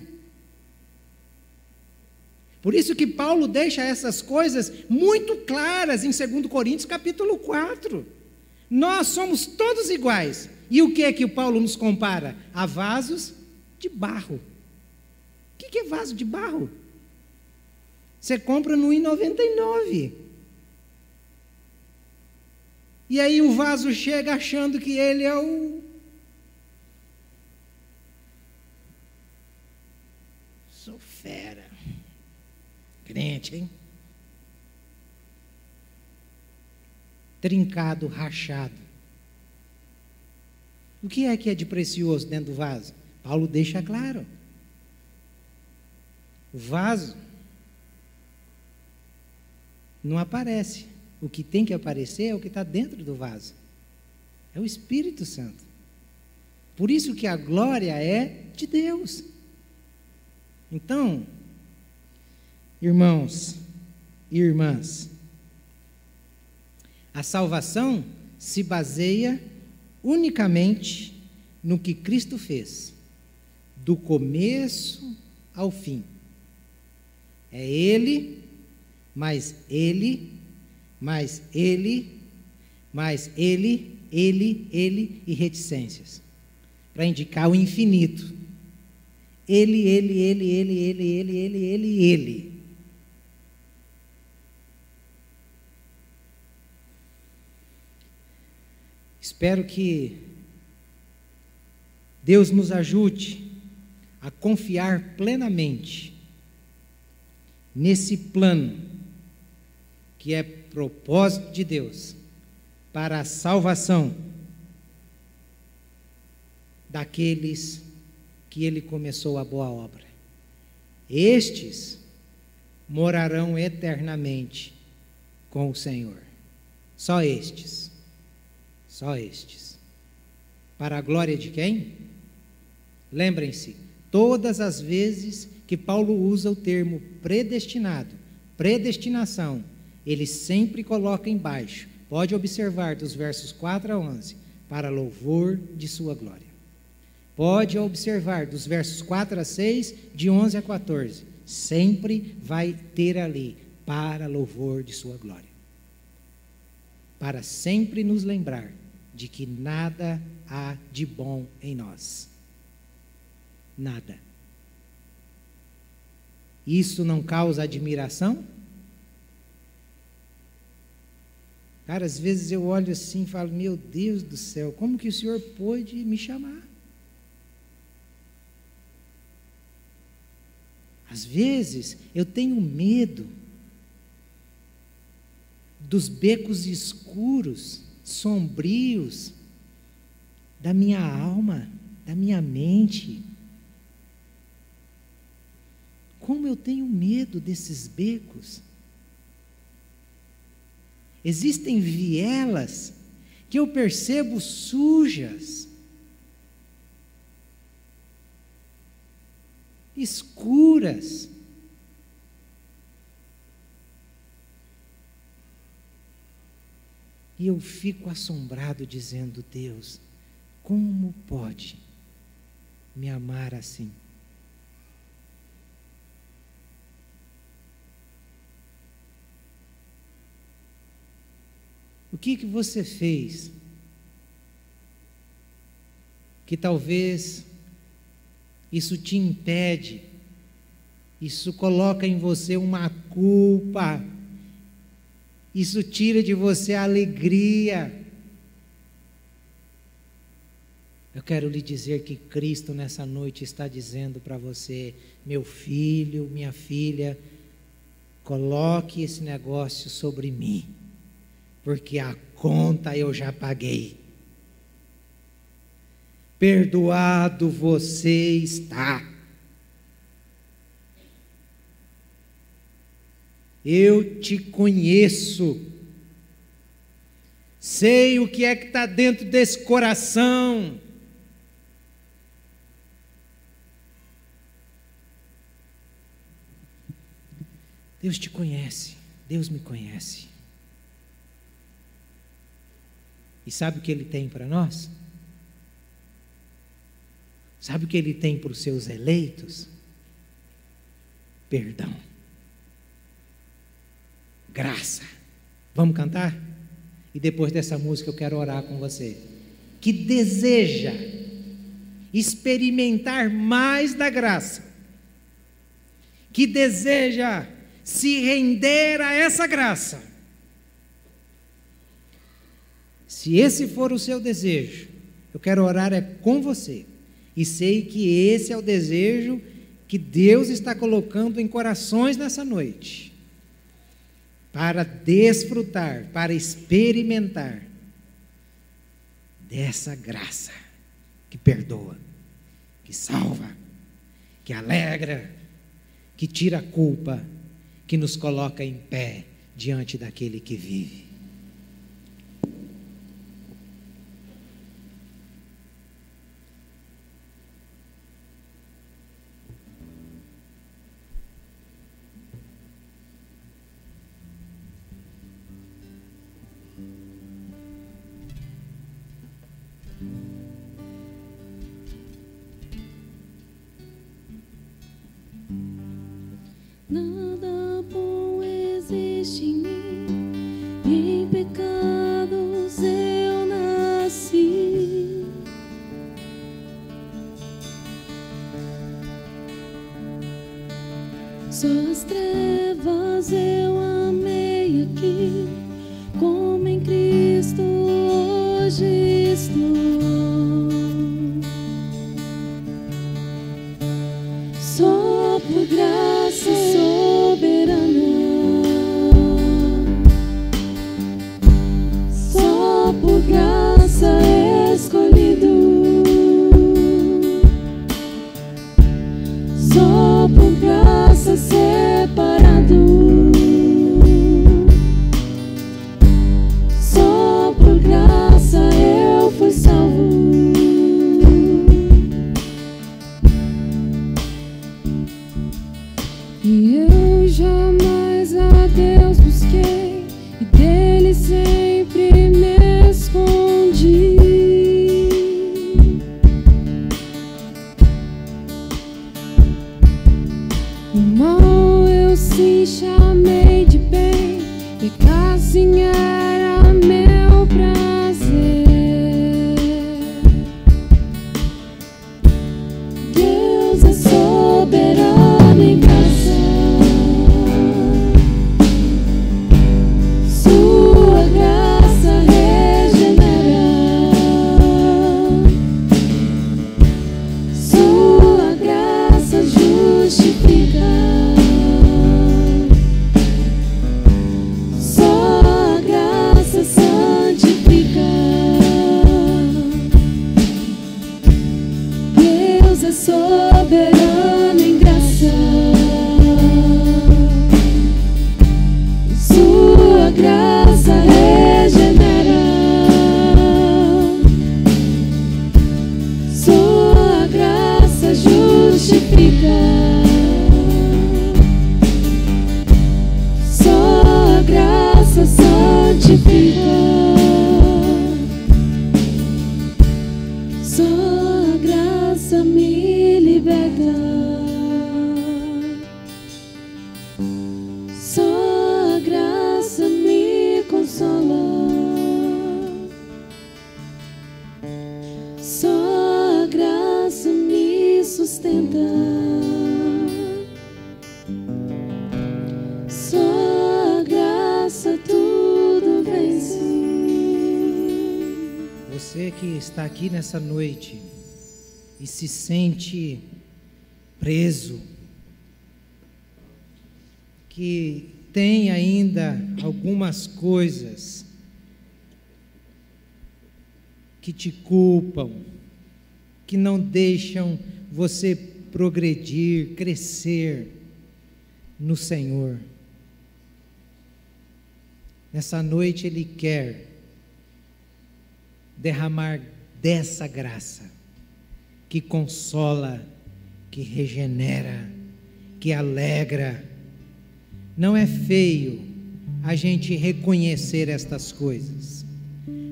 Por isso que Paulo deixa essas coisas muito claras em 2 Coríntios capítulo 4. Nós somos todos iguais. E o que é que o Paulo nos compara? A vasos de barro. O que é vaso de barro? Você compra no R$1,99. E aí o vaso chega achando que ele é o... Sou fera. Crente, hein? Trincado, rachado. O que é de precioso dentro do vaso? Paulo deixa claro. O vaso não aparece. O que tem que aparecer é o que está dentro do vaso. É o Espírito Santo. Por isso que a glória é de Deus. Então, irmãos e irmãs, a salvação se baseia unicamente no que Cristo fez, do começo ao fim. É Ele, mais Ele, mais Ele, mais Ele, Ele e reticências, para indicar o infinito. Ele. Espero que Deus nos ajude a confiar plenamente nesse plano que é propósito de Deus para a salvação daqueles que Ele começou a boa obra. Estes morarão eternamente com o Senhor. Só estes. Só estes. Para a glória de quem? Lembrem-se, todas as vezes que Paulo usa o termo predestinado, predestinação, ele sempre coloca embaixo, pode observar dos versos 4 a 11, para louvor de sua glória. Pode observar dos versos 4 a 6, de 11 a 14, sempre vai ter ali, para louvor de sua glória. Para sempre nos lembrar de que nada há de bom em nós. Nada. Isso não causa admiração? Cara, às vezes eu olho assim e falo, meu Deus do céu, como que o Senhor pôde me chamar? Às vezes eu tenho medo dos becos escuros, sombrios, da minha alma, da minha mente. Como eu tenho medo desses becos. Existem vielas que eu percebo sujas, escuras. E eu fico assombrado dizendo, Deus, como pode me amar assim? O que você fez que talvez isso te impede, isso coloca em você uma culpa, isso tira de você a alegria? Eu quero lhe dizer que Cristo nessa noite está dizendo para você, meu filho, minha filha, coloque esse negócio sobre mim, porque a conta eu já paguei. Perdoado você está. Eu te conheço. Sei o que é que está dentro desse coração. Deus te conhece. Deus me conhece. E sabe o que Ele tem para nós? Sabe o que Ele tem para os seus eleitos? Perdão. Graça. Vamos cantar? E depois dessa música eu quero orar com você. Que deseja experimentar mais da graça. Que deseja se render a essa graça. Se esse for o seu desejo, eu quero orar com você. E sei que esse é o desejo que Deus está colocando em corações nessa noite. Para desfrutar, para experimentar dessa graça que perdoa, que salva, que alegra, que tira a culpa, que nos coloca em pé diante daquele que vive. Nada bom existe em mim, e em pecados eu nasci. Só as trevas eu amei aqui, como em Cristo hoje estou. Só por graça soberana, só por graça escolhido, só por graça separado, só por graça eu fui salvo. E eu jamais a Deus busquei, e dele sempre me escondi. O mal eu sim chamei de bem, pecar sim era meu prazer. Deus é soberano em graça, sua graça regenera, sua graça justifica, sua graça santifica. Deus é soberano em graça, sua graça regenera, sua graça justifica, sua graça santifica, sua graça me liberta, sua graça me consola, sua graça me sustenta, sua graça tudo vence. Você que está aqui nessa noite e se sente preso, que tem ainda algumas coisas que te culpam, que não deixam você progredir, crescer no Senhor. Nessa noite Ele quer derramar dessa graça que consola, que regenera, que alegra. Não é feio a gente reconhecer estas coisas.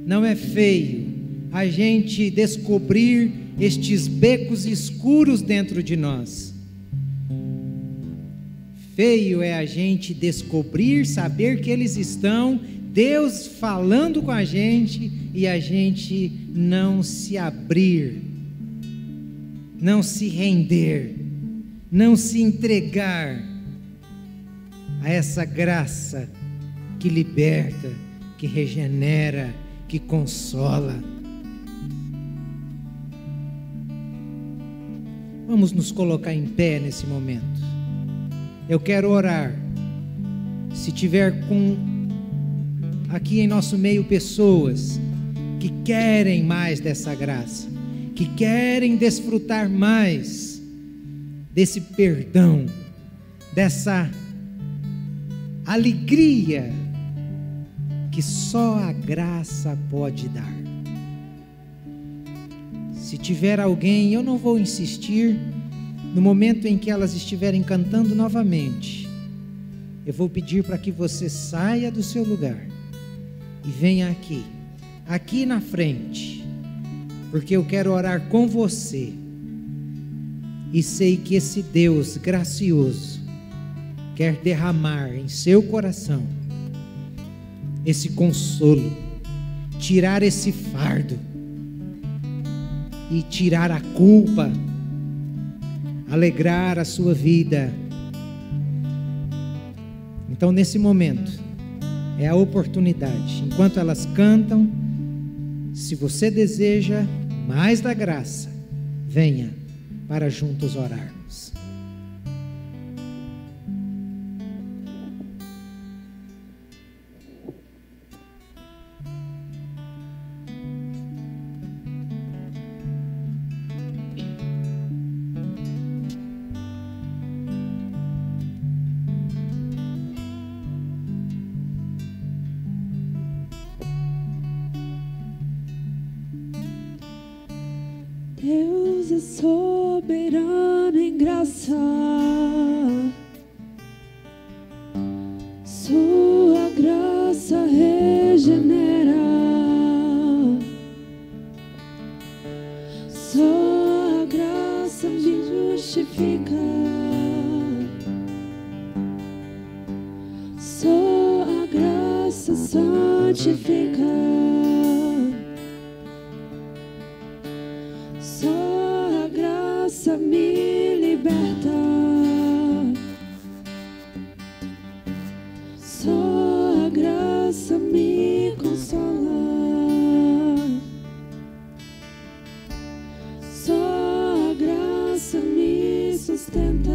Não é feio a gente descobrir estes becos escuros dentro de nós. Feio é a gente descobrir, saber que eles estão, Deus falando com a gente e a gente não se abrir, não se render, não se entregar a essa graça que liberta, que regenera, que consola. Vamos nos colocar em pé nesse momento. Eu quero orar. Se tiver aqui em nosso meio pessoas que querem mais dessa graça, que querem desfrutar mais desse perdão, dessa alegria que só a graça pode dar. Se tiver alguém, eu não vou insistir. No momento em que elas estiverem cantando novamente, eu vou pedir para que você saia do seu lugar e venha aqui na frente, porque eu quero orar com você, e sei que esse Deus gracioso quer derramar em seu coração esse consolo, tirar esse fardo e tirar a culpa, alegrar a sua vida. Então, nesse momento, é a oportunidade. Enquanto elas cantam, se você deseja mais da graça, venha para juntos orarmos. Deus é soberano em graça, sua graça regenera, sua graça me justifica, sua graça santifica. Sua graça me liberta, sua graça me consola, sua graça me sustenta,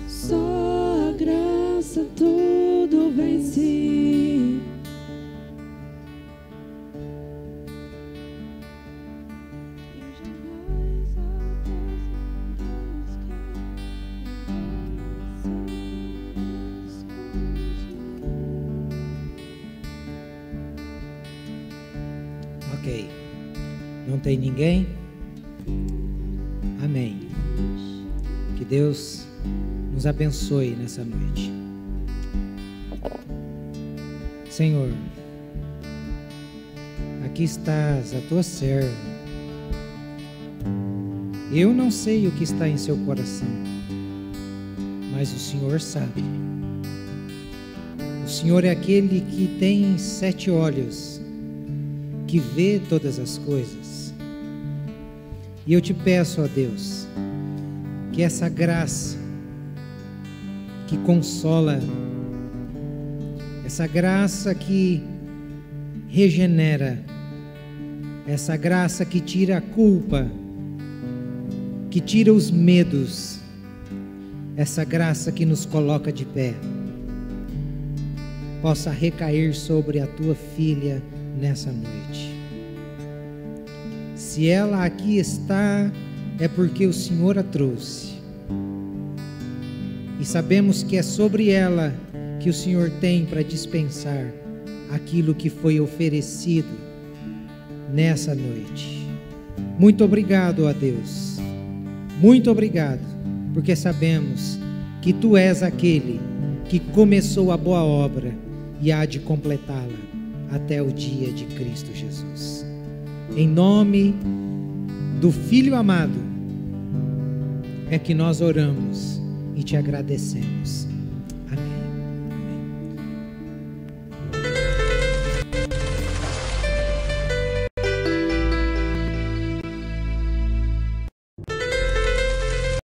sua graça tudo vence. Ok. Não tem ninguém? Amém. Que Deus nos abençoe nessa noite. Senhor, aqui estás, a tua serva. Eu não sei o que está em seu coração, mas o Senhor sabe. O Senhor é aquele que tem 7 olhos, que vê todas as coisas. E eu te peço, ó Deus, que essa graça que consola, essa graça que regenera, essa graça que tira a culpa, que tira os medos, essa graça que nos coloca de pé, possa recair sobre a tua filha nessa noite. Se ela aqui está, é porque o Senhor a trouxe. E sabemos que é sobre ela que o Senhor tem para dispensar aquilo que foi oferecido nessa noite. Muito obrigado, ó Deus. Muito obrigado, porque sabemos que Tu és aquele que começou a boa obra e há de completá-la até o dia de Cristo Jesus. Em nome do Filho amado é que nós oramos e te agradecemos.